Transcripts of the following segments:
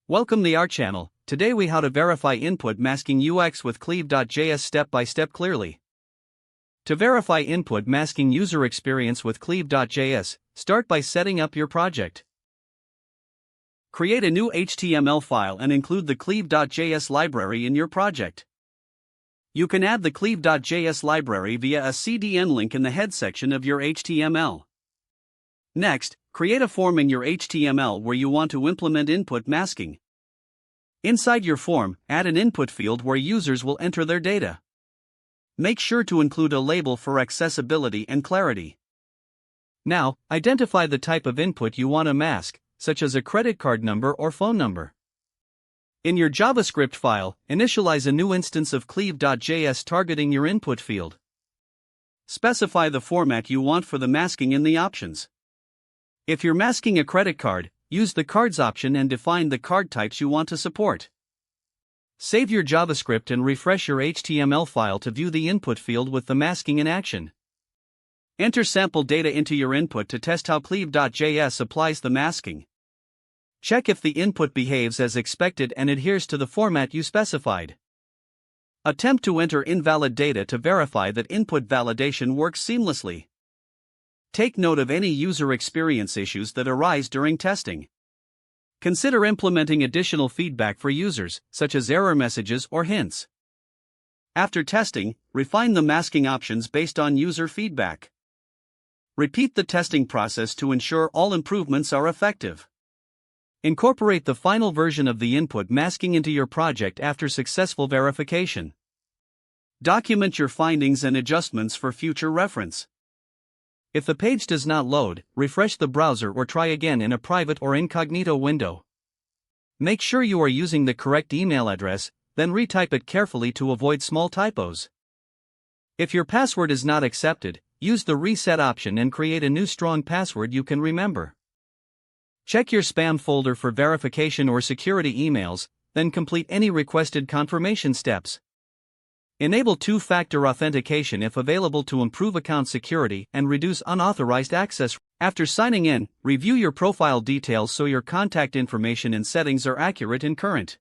Welcome to our channel. Today we how to verify input masking UX with Cleave.js step by step clearly. To verify input masking user experience with Cleave.js, start by setting up your project. Create a new HTML file and include the Cleave.js library in your project. You can add the Cleave.js library via a CDN link in the head section of your HTML. Next, create a form in your HTML where you want to implement input masking. Inside your form, add an input field where users will enter their data. Make sure to include a label for accessibility and clarity. Now, identify the type of input you want to mask, such as a credit card number or phone number. In your JavaScript file, initialize a new instance of Cleave.js targeting your input field. Specify the format you want for the masking in the options. If you're masking a credit card, use the cards option and define the card types you want to support. Save your JavaScript and refresh your HTML file to view the input field with the masking in action. Enter sample data into your input to test how Cleave.js applies the masking. Check if the input behaves as expected and adheres to the format you specified. Attempt to enter invalid data to verify that input validation works seamlessly. Take note of any user experience issues that arise during testing. Consider implementing additional feedback for users, such as error messages or hints. After testing, refine the masking options based on user feedback. Repeat the testing process to ensure all improvements are effective. Incorporate the final version of the input masking into your project after successful verification. Document your findings and adjustments for future reference. If the page does not load, refresh the browser or try again in a private or incognito window. Make sure you are using the correct email address, then retype it carefully to avoid small typos. If your password is not accepted, use the reset option and create a new strong password you can remember. Check your spam folder for verification or security emails, then complete any requested confirmation steps. Enable two-factor authentication if available to improve account security and reduce unauthorized access. After signing in, review your profile details so your contact information and settings are accurate and current.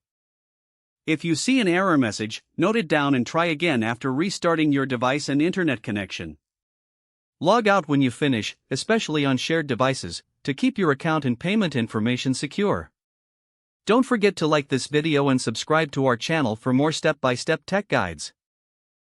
If you see an error message, note it down and try again after restarting your device and internet connection. Log out when you finish, especially on shared devices, to keep your account and payment information secure. Don't forget to like this video and subscribe to our channel for more step-by-step tech guides.